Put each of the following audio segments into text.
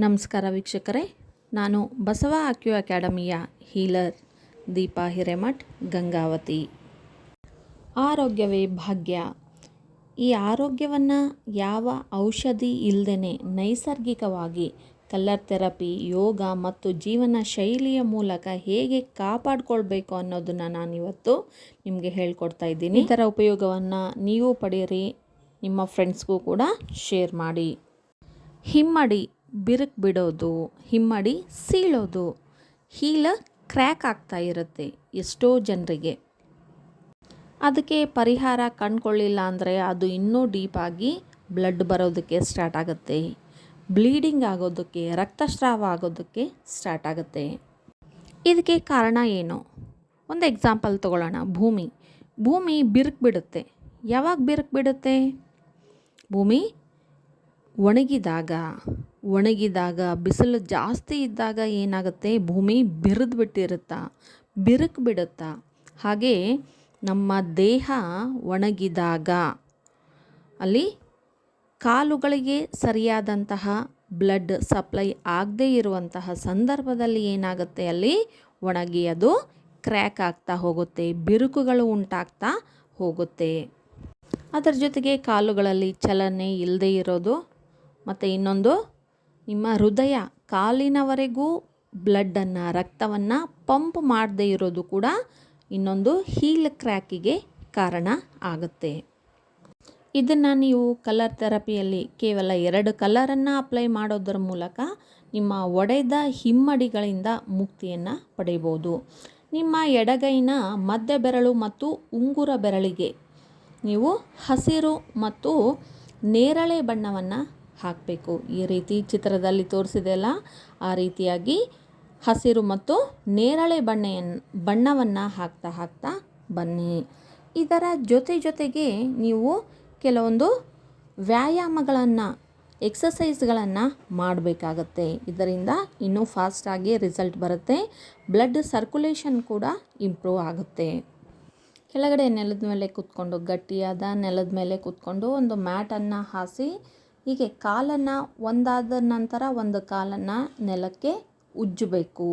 ನಮಸ್ಕಾರ ವೀಕ್ಷಕರೇ, ನಾನು ಬಸವ ಅಕ್ಯೂ ಅಕಾಡೆಮಿಯ ಹೀಲರ್ ದೀಪಾ ಹಿರೇಮಠ್ ಗಂಗಾವತಿ. ಆರೋಗ್ಯವೇ ಭಾಗ್ಯ. ಈ ಆರೋಗ್ಯವನ್ನು ಯಾವ ಔಷಧಿ ಇಲ್ಲದೇ ನೈಸರ್ಗಿಕವಾಗಿ ಕಲರ್ ಥೆರಪಿ, ಯೋಗ ಮತ್ತು ಜೀವನ ಶೈಲಿಯ ಮೂಲಕ ಹೇಗೆ ಕಾಪಾಡಿಕೊಳ್ಬೇಕು ಅನ್ನೋದನ್ನು ನಾನಿವತ್ತು ನಿಮಗೆ ಹೇಳ್ಕೊಡ್ತಾ ಇದ್ದೀನಿ. ಇದರ ಉಪಯೋಗವನ್ನು ನೀವು ಪಡೆಯಿರಿ, ನಿಮ್ಮ ಫ್ರೆಂಡ್ಸ್ಗೂ ಕೂಡ ಶೇರ್ ಮಾಡಿ. ಹಿಮ್ಮಡಿ ಬಿರುಕು ಬಿಡೋದು, ಹಿಮ್ಮಡಿ ಸೀಳೋದು, ಹೀಲ್ ಕ್ರ್ಯಾಕ್ ಆಗ್ತಾ ಇರುತ್ತೆ ಎಷ್ಟೋ ಜನರಿಗೆ. ಅದಕ್ಕೆ ಪರಿಹಾರ ಕಂಡುಕೊಳ್ಳಿಲ್ಲ ಅಂದರೆ ಅದು ಇನ್ನೂ ಡೀಪಾಗಿ ಬ್ಲಡ್ ಬರೋದಕ್ಕೆ ಸ್ಟಾರ್ಟ್ ಆಗುತ್ತೆ, ಬ್ಲೀಡಿಂಗ್ ಆಗೋದಕ್ಕೆ, ರಕ್ತಸ್ರಾವ ಆಗೋದಕ್ಕೆ ಸ್ಟಾರ್ಟ್ ಆಗುತ್ತೆ. ಇದಕ್ಕೆ ಕಾರಣ ಏನು? ಒಂದು ಎಕ್ಸಾಂಪಲ್ ತಗೊಳ್ಳೋಣ. ಭೂಮಿ ಬಿರುಕು ಬಿಡುತ್ತೆ. ಯಾವಾಗ ಬಿರುಕು ಬಿಡುತ್ತೆ? ಭೂಮಿ ಒಣಗಿದಾಗ ಬಿಸಿಲು ಜಾಸ್ತಿ ಇದ್ದಾಗ ಏನಾಗುತ್ತೆ, ಭೂಮಿ ಬಿರುಕು ಬಿಡುತ್ತಾ. ಹಾಗೆ ನಮ್ಮ ದೇಹ ಒಣಗಿದಾಗ ಅಲ್ಲಿ ಕಾಲುಗಳಿಗೆ ಸರಿಯಾದಂತಹ ಬ್ಲಡ್ ಸಪ್ಲೈ ಆಗದೇ ಇರುವಂತಹ ಸಂದರ್ಭದಲ್ಲಿ ಏನಾಗುತ್ತೆ, ಅಲ್ಲಿ ಒಣಗಿ ಅದು ಕ್ರ್ಯಾಕ್ ಆಗ್ತಾ ಹೋಗುತ್ತೆ, ಬಿರುಕುಗಳು ಉಂಟಾಗ್ತಾ ಹೋಗುತ್ತೆ. ಅದರ ಜೊತೆಗೆ ಕಾಲುಗಳಲ್ಲಿ ಚಲನೆ ಇಲ್ಲದೇ ಇರೋದು, ಮತ್ತು ಇನ್ನೊಂದು ನಿಮ್ಮ ಹೃದಯ ಕಾಲಿನವರೆಗೂ ಬ್ಲಡ್ಡನ್ನು, ರಕ್ತವನ್ನು ಪಂಪ್ ಮಾಡದೇ ಇರೋದು ಕೂಡ ಇನ್ನೊಂದು ಹೀಲ್ ಕ್ರ್ಯಾಕಿಗೆ ಕಾರಣ ಆಗುತ್ತೆ. ಇದನ್ನು ನೀವು ಕಲರ್ ಥೆರಪಿಯಲ್ಲಿ ಕೇವಲ 2 ಕಲರನ್ನು ಅಪ್ಲೈ ಮಾಡೋದರ ಮೂಲಕ ನಿಮ್ಮ ಒಡೆದ ಹಿಮ್ಮಡಿಗಳಿಂದ ಮುಕ್ತಿಯನ್ನು ಪಡೆಯಬಹುದು. ನಿಮ್ಮ ಎಡಗೈನ ಮಧ್ಯ ಬೆರಳು ಮತ್ತು ಉಂಗುರ ಬೆರಳಿಗೆ ನೀವು ಹಸಿರು ಮತ್ತು ನೇರಳೆ ಬಣ್ಣವನ್ನು ಹಾಕಬೇಕು. ಈ ರೀತಿ ಚಿತ್ರದಲ್ಲಿ ತೋರಿಸಿದೆಯಲ್ಲ, ಆ ರೀತಿಯಾಗಿ ಹಸಿರು ಮತ್ತು ನೇರಳೆ ಬಣ್ಣವನ್ನು ಹಾಕ್ತಾ ಬನ್ನಿ. ಇದರ ಜೊತೆಗೆ ನೀವು ಕೆಲವೊಂದು ವ್ಯಾಯಾಮಗಳನ್ನು, ಎಕ್ಸಸೈಸ್ಗಳನ್ನು ಮಾಡಬೇಕಾಗತ್ತೆ. ಇದರಿಂದ ಇನ್ನೂ ಫಾಸ್ಟಾಗಿ ರಿಸಲ್ಟ್ ಬರುತ್ತೆ. ಬ್ಲಡ್ ಸರ್ಕ್ಯುಲೇಷನ್ ಕೂಡ ಇಂಪ್ರೂವ್ ಆಗುತ್ತೆ. ಕೆಳಗಡೆ ನೆಲದ ಮೇಲೆ ಕೂತ್ಕೊಂಡು, ಗಟ್ಟಿಯಾದ ನೆಲದ ಮೇಲೆ ಕೂತ್ಕೊಂಡು ಒಂದು ಮ್ಯಾಟನ್ನು ಹಾಸಿ, ಹೀಗೆ ಕಾಲನ್ನು ಒಂದಾದ ನಂತರ ಒಂದು ಕಾಲನ್ನು ನೆಲಕ್ಕೆ ಉಜ್ಜಬೇಕು.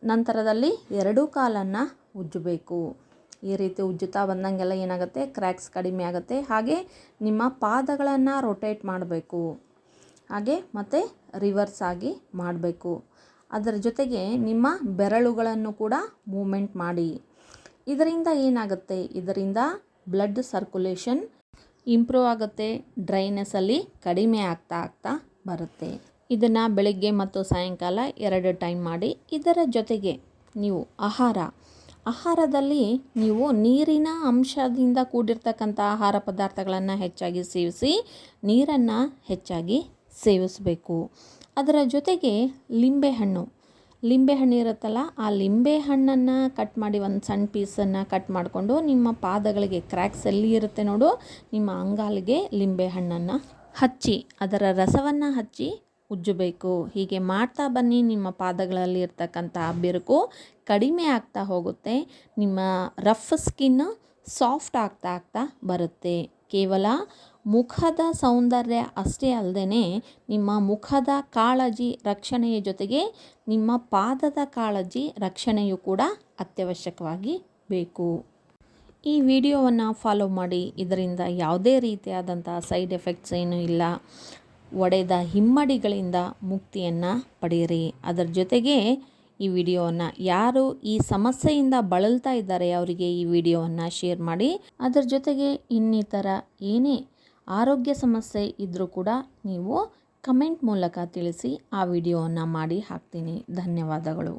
ನಂತರದಲ್ಲಿ 2 ಕಾಲನ್ನು ಉಜ್ಜಬೇಕು. ಈ ರೀತಿ ಉಜ್ಜುತ್ತಾ ಬಂದಂಗೆಲ್ಲ ಏನಾಗುತ್ತೆ, ಕ್ರ್ಯಾಕ್ಸ್ ಕಡಿಮೆ ಆಗುತ್ತೆ. ಹಾಗೆ ನಿಮ್ಮ ಪಾದಗಳನ್ನು ರೊಟೇಟ್ ಮಾಡಬೇಕು, ಹಾಗೆ ಮತ್ತು ರಿವರ್ಸ್ ಆಗಿ ಮಾಡಬೇಕು. ಅದರ ಜೊತೆಗೆ ನಿಮ್ಮ ಬೆರಳುಗಳನ್ನು ಕೂಡ ಮೂಮೆಂಟ್ ಮಾಡಿ. ಇದರಿಂದ ಏನಾಗುತ್ತೆ, ಇದರಿಂದ ಬ್ಲಡ್ ಸರ್ಕ್ಯುಲೇಷನ್ ಇಂಪ್ರೂವ್ ಆಗುತ್ತೆ, ಡ್ರೈನೆಸ್ಸಲ್ಲಿ ಕಡಿಮೆ ಆಗ್ತಾ ಬರುತ್ತೆ. ಇದನ್ನು ಬೆಳಗ್ಗೆ ಮತ್ತು ಸಾಯಂಕಾಲ 2 ಟೈಮ್ ಮಾಡಿ. ಇದರ ಜೊತೆಗೆ ನೀವು ಆಹಾರದಲ್ಲಿ ನೀವು ನೀರಿನ ಅಂಶದಿಂದ ಕೂಡಿರ್ತಕ್ಕಂಥ ಆಹಾರ ಪದಾರ್ಥಗಳನ್ನು ಹೆಚ್ಚಾಗಿ ಸೇವಿಸಿ, ನೀರನ್ನು ಹೆಚ್ಚಾಗಿ ಸೇವಿಸಬೇಕು. ಅದರ ಜೊತೆಗೆ ಲಿಂಬೆಹಣ್ಣು ಇರುತ್ತಲ್ಲ, ಆ ಲಿಂಬೆಹಣ್ಣನ್ನು ಕಟ್ ಮಾಡಿ ಒಂದು ಸಣ್ಣ ಪೀಸನ್ನು ಕಟ್ ಮಾಡಿಕೊಂಡು ನಿಮ್ಮ ಪಾದಗಳಿಗೆ, ಕ್ರ್ಯಾಕ್ಸ್ ಎಲ್ಲಿ ಇರುತ್ತೆ ನೋಡು, ನಿಮ್ಮ ಅಂಗಾಲಿಗೆ ಲಿಂಬೆಹಣ್ಣನ್ನು ಹಚ್ಚಿ, ಅದರ ರಸವನ್ನು ಹಚ್ಚಿ ಉಜ್ಜಬೇಕು. ಹೀಗೆ ಮಾಡ್ತಾ ಬನ್ನಿ. ನಿಮ್ಮ ಪಾದಗಳಲ್ಲಿ ಇರ್ತಕ್ಕಂಥ ಬಿರುಕು ಕಡಿಮೆ ಆಗ್ತಾ ಹೋಗುತ್ತೆ. ನಿಮ್ಮ ರಫ್ ಸ್ಕಿನ್ ಸಾಫ್ಟ್ ಆಗ್ತಾ ಬರುತ್ತೆ. ಕೇವಲ ಮುಖದ ಸೌಂದರ್ಯ ಅಷ್ಟೇ ಅಲ್ಲದೆ ನಿಮ್ಮ ಮುಖದ ಕಾಳಜಿ ರಕ್ಷಣೆಯ ಜೊತೆಗೆ ನಿಮ್ಮ ಪಾದದ ಕಾಳಜಿ ರಕ್ಷಣೆಯೂ ಕೂಡ ಅತ್ಯವಶ್ಯಕವಾಗಿ ಬೇಕು. ಈ ವಿಡಿಯೋವನ್ನು ಫಾಲೋ ಮಾಡಿ. ಇದರಿಂದ ಯಾವುದೇ ರೀತಿಯಾದಂಥ ಸೈಡ್ ಎಫೆಕ್ಟ್ಸ್ ಏನೂ ಇಲ್ಲ. ಒಡೆದ ಹಿಮ್ಮಡಿಗಳಿಂದ ಮುಕ್ತಿಯನ್ನು ಪಡೆಯಿರಿ. ಅದರ ಜೊತೆಗೆ ಈ ವಿಡಿಯೋವನ್ನು ಯಾರು ಈ ಸಮಸ್ಯೆಯಿಂದ ಬಳಲ್ತಾ ಇದ್ದಾರೆ ಅವರಿಗೆ ಈ ವಿಡಿಯೋವನ್ನು ಶೇರ್ ಮಾಡಿ. ಅದರ ಜೊತೆಗೆ ಇನ್ನಿತರ ಏನೇ ಆರೋಗ್ಯ ಸಮಸ್ಯೆ ಇದ್ದರೂ ಕೂಡ ನೀವು ಕಮೆಂಟ್ ಮೂಲಕ ತಿಳಿಸಿ, ಆ ವಿಡಿಯೋವನ್ನು ಮಾಡಿ ಹಾಕ್ತೀನಿ. ಧನ್ಯವಾದಗಳು.